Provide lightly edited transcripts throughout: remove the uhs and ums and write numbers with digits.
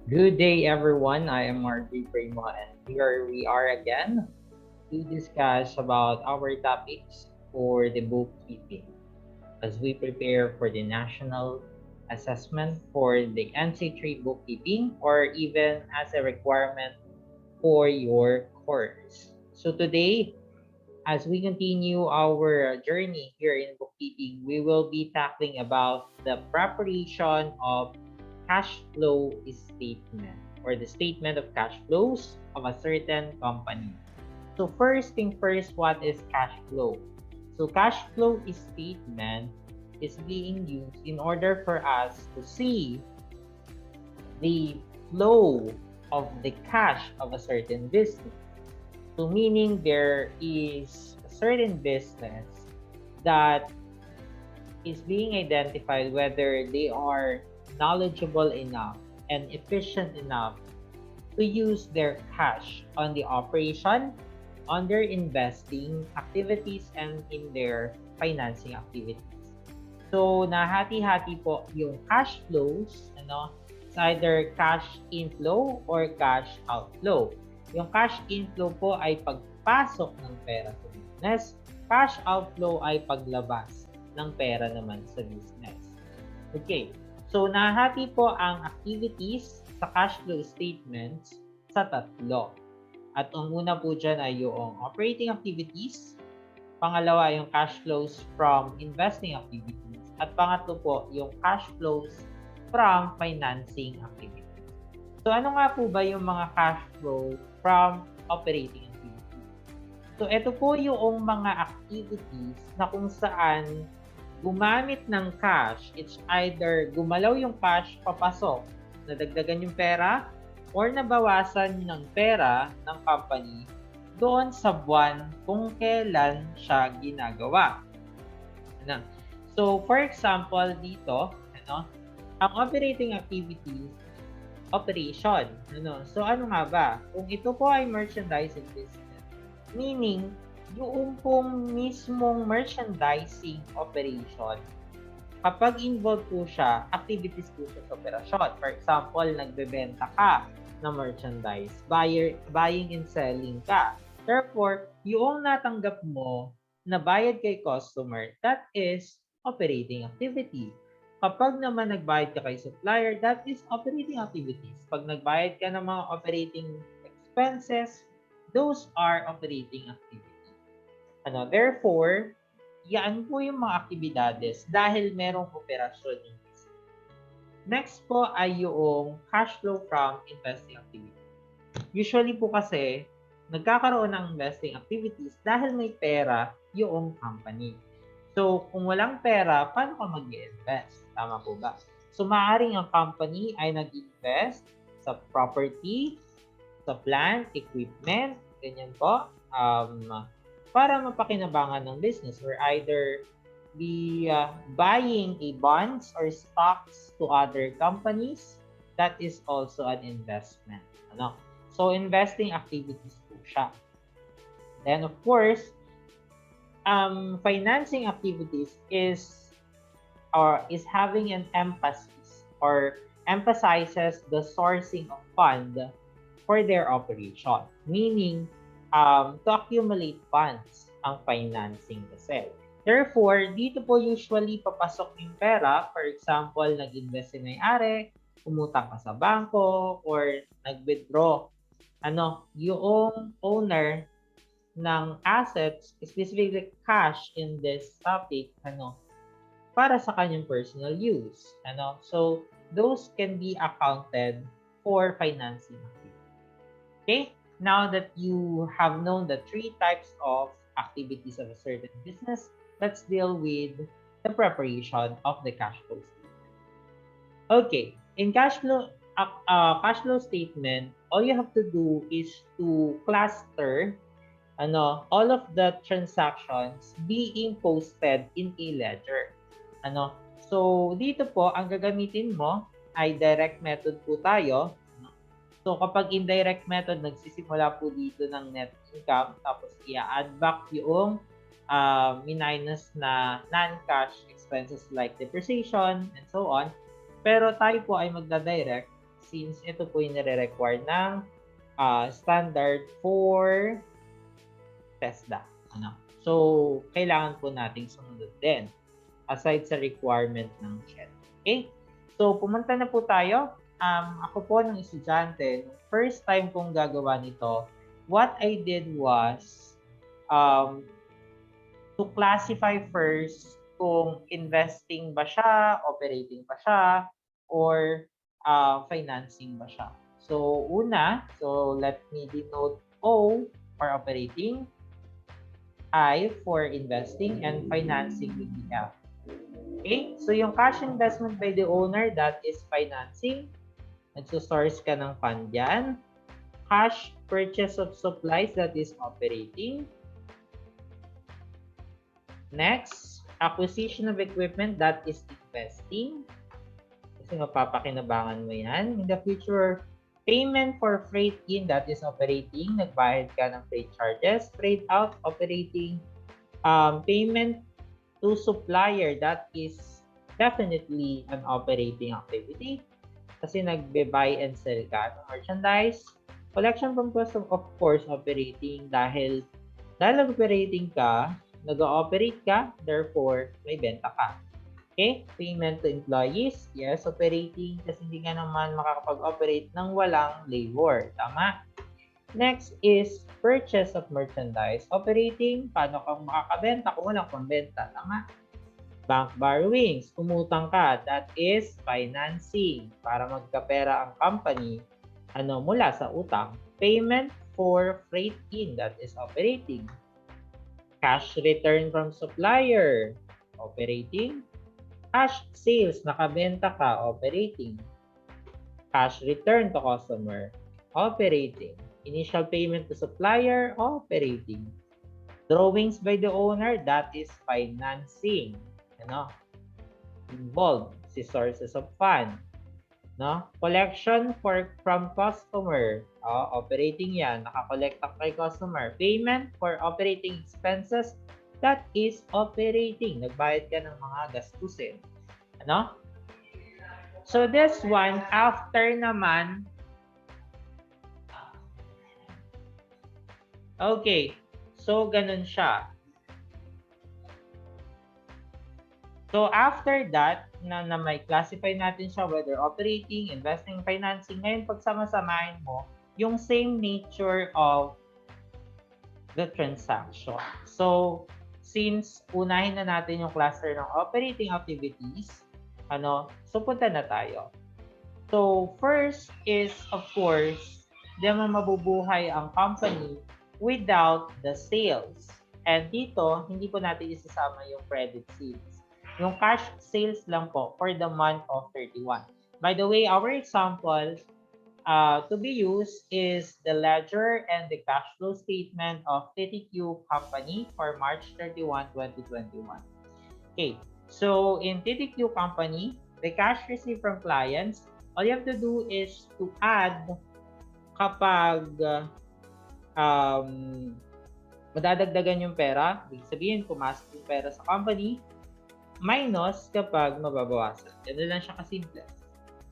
Good day, everyone. I am RJ Primo, and here we are again to discuss about our topics for the bookkeeping as we prepare for the national assessment for the NC3 bookkeeping or even as a requirement for your course. So today, as we continue our journey here in bookkeeping, we will be tackling about the preparation of cash flow statement or the statement of cash flows of a certain company. So first thing first, what is cash flow? So cash flow statement is being used in order for us to see the flow of the cash of a certain business. So meaning there is a certain business that is being identified whether they are knowledgeable enough and efficient enough to use their cash on the operation, on their investing activities, and in their financing activities. So, nahati-hati po yung cash flows, it's either cash inflow or cash outflow. Yung cash inflow po ay pagpasok ng pera sa business. Cash outflow ay paglabas ng pera naman sa business. Okay. So, nahati po ang activities sa cash flow statements sa tatlo. At ang una po dyan ay yung operating activities, pangalawa yung cash flows from investing activities, at pangatlo po yung cash flows from financing activities. So ano nga po ba yung mga cash flow from operating activities? So ito po yung mga activities na kung saan gumamit ng cash, it's either gumalaw yung cash papasok, nadagdagan yung pera, or nabawasan ng pera ng company doon sa buwan kung kailan siya ginagawa. Ano? So, for example, dito, ang operating activities, operation. So, ano nga ba? Kung ito po ay merchandising business, meaning, yung pong mismong merchandising operation, kapag involved po siya, activities po siya sa operasyon. For example, nagbebenta ka ng merchandise, buying and selling ka. Therefore, yung natanggap mo na bayad kay customer, that is operating activity. Kapag naman nagbayad ka kay supplier, that is operating activities. Pag nagbayad ka ng mga operating expenses, those are operating activities. Therefore, yan po yung mga aktibidades dahil merong operasyon yung business. Next po ay yung cash flow from investing activities. Usually po kasi, nagkakaroon ng investing activities dahil may pera yung company. So, kung walang pera, paano ka mag-invest? Tama po ba? So, maaaring ang company ay nag-invest sa property, sa plant, equipment, ganyan po, para mapakinabangan ng business or either be buying a bonds or stocks to other companies, that is also an investment. So, investing activities po siya. Then, of course, financing activities is having an emphasis or emphasizes the sourcing of fund for their operation. Meaning, to accumulate funds ang financing kasi. Therefore, dito po usually papasok yung pera. For example, nag-invest si may-ari, umutang ka sa bangko, or nag-withdraw yung owner ng assets, specifically cash in this topic, para sa kanyang personal use. So, those can be accounted for financing activities. Okay? Now that you have known the three types of activities of a certain business, let's deal with the preparation of the cash flow statement. Okay, in cash flow statement, all you have to do is to cluster all of the transactions being posted in a ledger. So dito po ang gagamitin mo ay direct method po tayo. So, kapag indirect method, nagsisimula po dito ng net income, tapos i-add back yung minus na non-cash expenses like depreciation and so on. Pero tayo po ay magda-direct since ito po yung nire-require ng standard for TESDA. Ano? So, kailangan po nating sumunod din aside sa requirement ng CHED. Okay? So, pumunta na po tayo. Ako po ng estudyante, first time kong gagawa nito, what I did was to classify first kung investing ba siya, operating pa siya, or financing ba siya. So, let me denote O for operating, I for investing, and financing with the F. Okay? So, yung cash investment by the owner, that is financing. Nagsosource ka ng fund yan. Cash purchase of supplies, that is operating. Next, acquisition of equipment, that is investing. Kasi mapapakinabangan mo yan. In the future, payment for freight in, that is operating. Nagbayad ka ng freight charges. Freight out, operating. Payment to supplier, that is definitely an operating activity. Kasi nagbe-buy and sell ka ng merchandise. Collection from custom, of course, operating. Dahil operating ka, nag-ooperate ka, therefore, may benta ka. Okay? Payment to employees, yes, operating, kasi hindi ka naman makakapag-operate ng walang labor. Tama? Next is purchase of merchandise. Operating, paano kang makakabenta kung walang pambenta? Tama? Bank borrowings, umutang ka, that is financing. Para magkapera ang company, mula sa utang. Payment for freight in, that is operating. Cash return from supplier, operating. Cash sales, nakabenta ka, operating. Cash return to customer, operating. Initial payment to supplier, operating. Drawings by the owner, that is financing. Involved si sources of fund. Collection from customer, operating yan. Nakakollect ka kay customer. Payment for operating expenses, that is operating. Nagbayad ka ng mga gastusin. So this one, after naman, okay, so ganun siya. So after that, na may classify natin siya whether operating, investing, financing. Ngayon, pagsama-samahin mo yung same nature of the transaction. So, since unahin na natin yung cluster ng operating activities, so punta na tayo. So, first is, of course, di naman mabubuhay ang company without the sales. And dito, hindi po natin isasama yung credit sales. Yung cash sales lang po for the month of 31. By the way, our example to be used is the ledger and the cash flow statement of TTQ Company for March 31, 2021. Okay, so in TTQ Company, the cash received from clients, all you have to do is to add kapag madadagdagan yung pera, ibig sabihin pumasok yung pera sa company, minus kapag mababawasan. Ganun lang siya kasimple.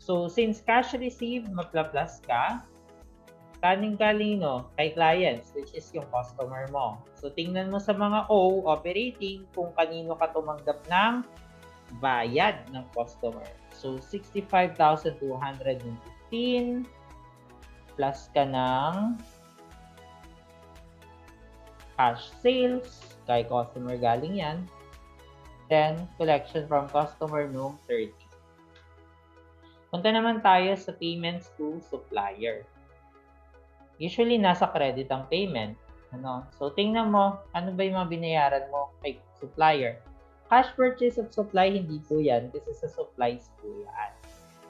So, since cash received, magla-plus ka, kaning-galing kay clients, which is yung customer mo. So, tingnan mo sa mga O, operating, kung kanino ka tumanggap ng bayad ng customer. So, 65,215 plus ka ng cash sales, kay customer galing yan. Then, collection from customer noong 30. Punta naman tayo sa payments to supplier. Usually, nasa credit ang payment. So, tingnan mo, ano ba yung mga binayaran mo kay supplier? Cash purchase of supply, hindi po yan. This is a supplies po yan.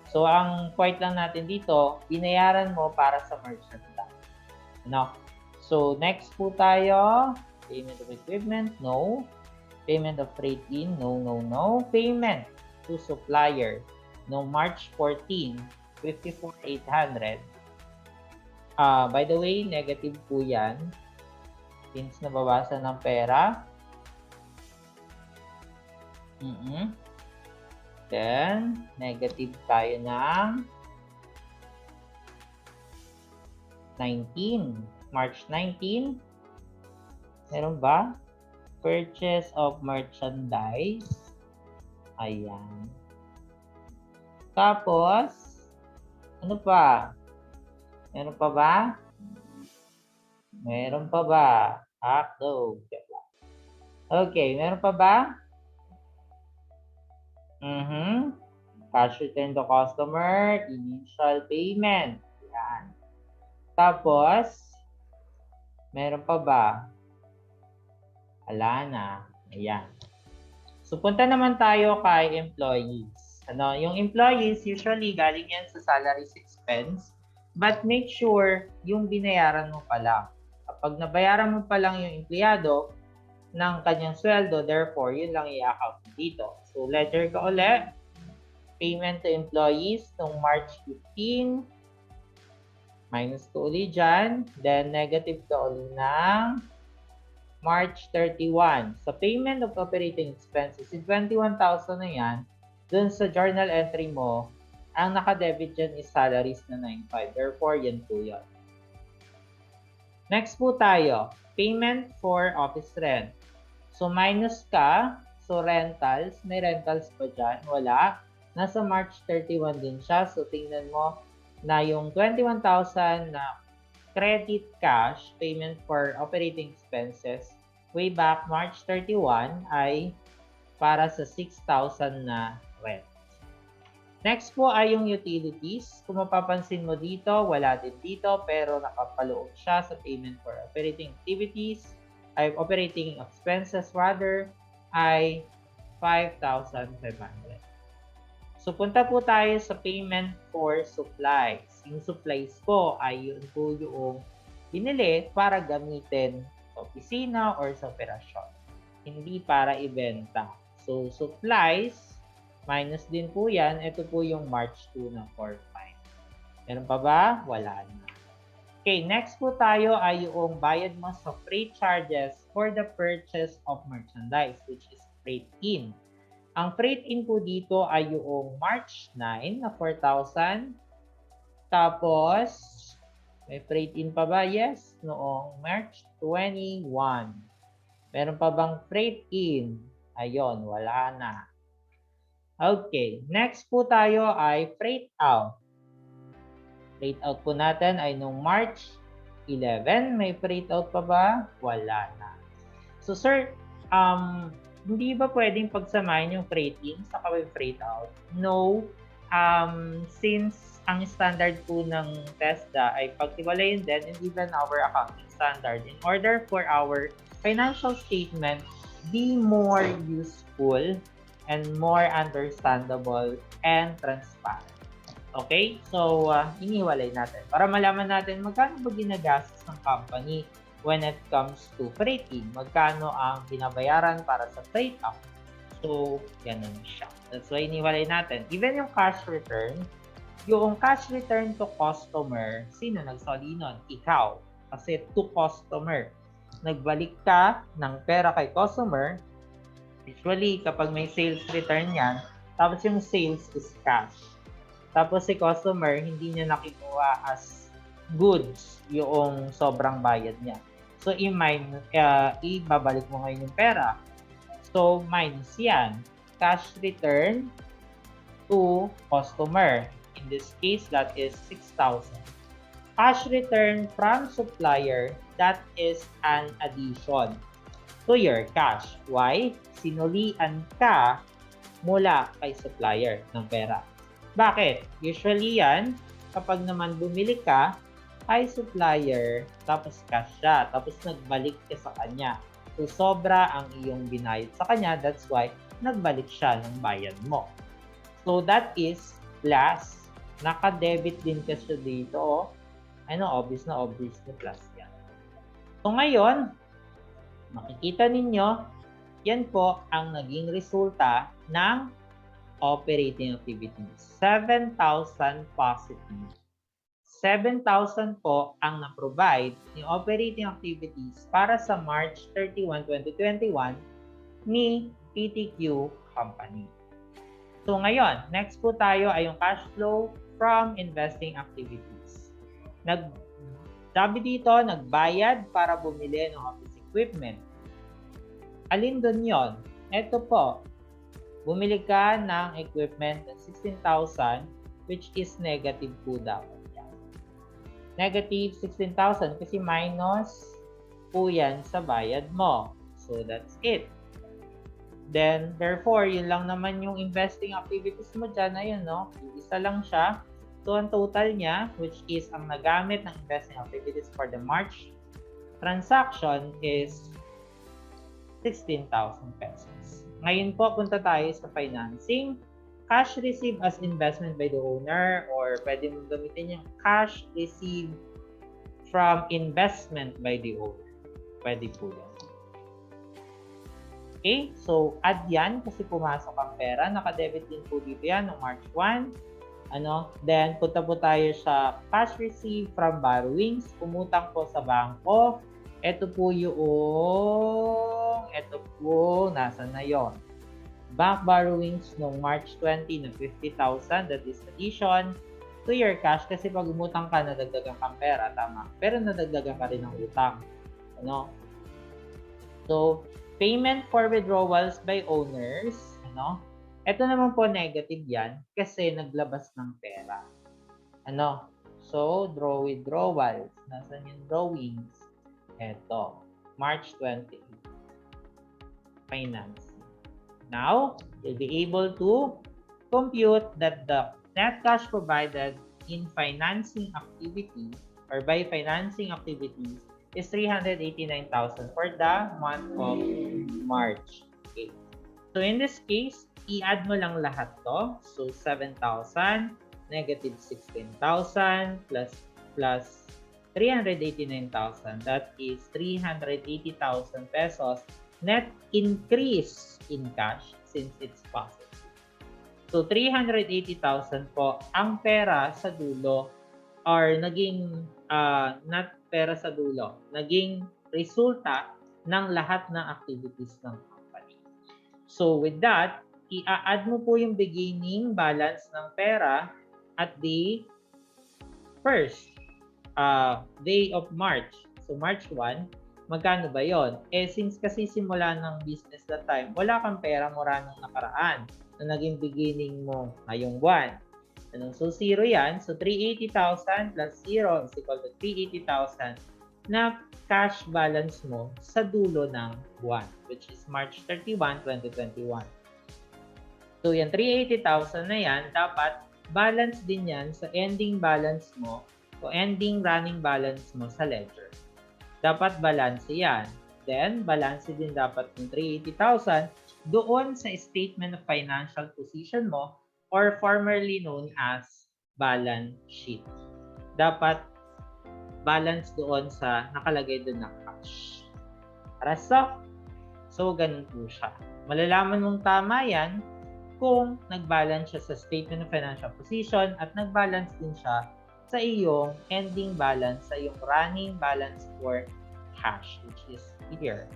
So, ang point lang natin dito, binayaran mo para sa merchandise. So, next po tayo. Payment of equipment, no. Payment of freight in, no. Payment to supplier, no. March 14, 54,800. By the way, negative po yan. Since nabawasan ng pera. Then, negative tayo ng 19. March 19. Meron ba? Purchase of merchandise. Ayan. Tapos, ano pa? Meron pa ba? Meron pa ba? Hotdog. Okay, meron pa ba? Cash return to customer, initial payment. Yan. Tapos, meron pa ba? Wala na. Ayan. So, punta naman tayo kay employees. Yung employees, usually galing yan sa salaries expense. But make sure yung binayaran mo pa lang. Kapag nabayaran mo pa lang yung empleyado ng kanyang sweldo, therefore, yun lang i-account dito. So, ledger ka ulit. Payment to employees noong March 15. Minus ko ulit dyan. Then, negative ka ulit ng March 31. Sa payment of operating expenses, yung 21,000 na yan, dun sa journal entry mo, ang naka-debit dyan is salaries na 9,500. Therefore, yan po yun. Next po tayo, payment for office rent. So, minus ka. So, rentals. May rentals pa dyan? Wala. Nasa March 31 din siya. So, tingnan mo na yung 21,000 na credit cash payment for operating expenses way back March 31 ay para sa 6,000 na rent. Next po ay yung utilities. Kung mapapansin mo dito, wala din dito pero nakapaloob siya sa payment for operating activities ay operating expenses rather ay 5,500. So, punta po tayo sa payment for supplies. Yung supplies po ay yun po yung binili para gamitin sa opisina or sa operasyon. Hindi para ibenta. So, supplies, minus din po yan. Ito po yung March 2 na 4,500. Meron pa ba? Wala na. Okay, next po tayo ay yung bayad mo sa freight charges for the purchase of merchandise, which is freight in. Ang freight in po dito ay yung March 9 na 4,000. Tapos, may freight in pa ba? Yes, noong March 21. Meron pa bang freight in? Ayun, wala na. Okay, next po tayo ay freight out. Freight out po natin ay noong March 11. May freight out pa ba? Wala na. So, sir, hindi ba pwedeng pagsamahin yung freight in sa freight out? No. Since ang standard po ng TESDA ay pagtiwalayin din and even our accounting standard, in order for our financial statement be more useful and more understandable and transparent. Okay? So, iniwalay natin para malaman natin magkano ba ginagastos ng company when it comes to freight in, magkano ang binabayaran para sa freight out. So, ganun siya. That's why iniwalay natin. Even yung cash return, yung cash return to customer, sino nagsoli nun? Ikaw. Kasi to customer. Nagbalik ka ng pera kay customer. Usually, kapag may sales return yan, tapos yung sales is cash. Tapos si customer, hindi niya nakinuha as goods yung sobrang bayad niya. So, ibabalik mo ngayon yung pera. So, minus yan. Cash return to customer. In this case, that is 6,000. Cash return from supplier, that is an addition to your cash. Why? Sinulian ka mula kay supplier ng pera. Bakit? Usually yan, kapag naman bumili ka, kay supplier, tapos cash siya, tapos nagbalik ka sa kanya. So, sobra ang iyong binayad sa kanya, that's why nagbalik siya ng bayad mo. So, that is plus. Naka-debit din kasi dito. Obvious na plus yan. So, ngayon, makikita ninyo, yan po ang naging resulta ng operating activities. 7,000 positive. 7,000 po ang na-provide ni operating activities para sa March 31, 2021 ni PTQ Company. So ngayon, next po tayo ay yung cash flow from investing activities. Sabi dito, nagbayad para bumili ng office equipment. Alin dun yon? Ito po, bumili ka ng equipment ng 16,000 which is negative po dapat yan. Negative 16,000 kasi minus po yan sa bayad mo. So that's it. Then, therefore, yun lang naman yung investing activities mo dyan. Ayun, no? Isa lang siya. So, ang total niya, which is ang nagamit ng investing activities for the March transaction is 16,000 pesos. Ngayon po, punta tayo sa financing. Cash received as investment by the owner or pwede mong gamitin yung cash received from investment by the owner. Pwede po yan. Okay, so add yan kasi pumasok ang pera. Naka-debit din po dito yan noong March 1. Then punta po tayo sa cash received from borrowings. Umutang po sa bangko. Ito po nasa na yon? Bank borrowings noong March 20 na 50,000. That is addition to your cash kasi pag umutang ka, nadagdagan kang pera. Tama. Pero nadagdagan ka rin ng utang. So, payment for withdrawals by owners, ito naman po negative yan kasi naglabas ng pera. So, withdrawals. Nasaan yung drawings? Ito, March 28. Financing. Now, you'll be able to compute that the net cash provided in financing activity or by financing activities is 389,000 for the month of March. Okay. So in this case, i-add mo lang lahat to. So 7,000 negative 16,000 plus 389,000. That is 380,000 pesos net increase in cash since it's positive. So 380,000 po ang pera sa dulo or naging not pera sa dulo, naging resulta ng lahat ng activities ng company. So with that, i-add mo po yung beginning balance ng pera at the first day of March. So March 1, magkano ba yon? Since kasi simula ng business that time, wala kang pera mula nung nakaraan na naging beginning mo ngayong buwan. So, 0 yan. So, 380,000 plus 0 is equal to 380,000 na cash balance mo sa dulo ng buwan, which is March 31, 2021. So, yan, 380,000 na yan, dapat balance din yan sa ending balance mo o ending running balance mo sa ledger. Dapat balance yan. Then, balance din dapat ng 380,000 doon sa statement of financial position mo or formerly known as balance sheet. Dapat balance doon sa nakalagay doon na cash. So, ganun po siya. Malalaman mong tama yan kung nag-balance siya sa statement of financial position at nag-balance din siya sa iyong ending balance, sa iyong running balance for cash, which is here.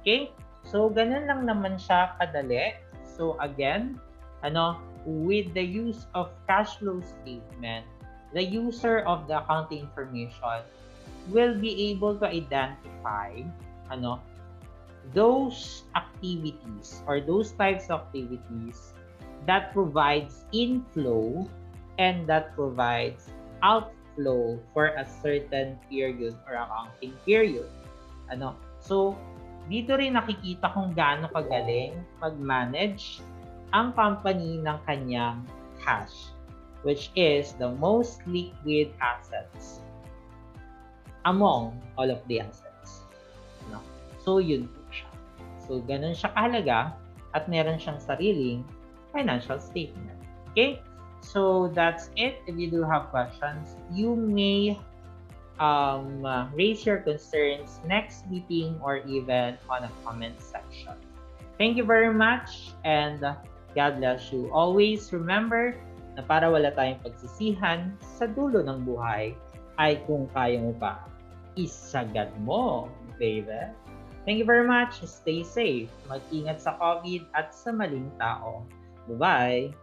Okay? So, ganun lang naman siya kadali. So, again, with the use of cash flow statement, the user of the accounting information will be able to identify those activities or those types of activities that provides inflow and that provides outflow for a certain period or accounting period. So, dito rin nakikita kung gaano kagaling mag-manage ang company ng kanyang cash, which is the most liquid assets among all of the assets. So, yun po siya. So, ganun siya kahalaga at meron siyang sariling financial statement. Okay? So, that's it. If you do have questions, you may raise your concerns next meeting or even on a comment section. Thank you very much and God bless you. Always remember na para wala tayong pagsisihan sa dulo ng buhay ay kung kaya mo pa, isagad mo, baby. Thank you very much. Stay safe. Mag-ingat sa COVID at sa maling tao. Bye-bye.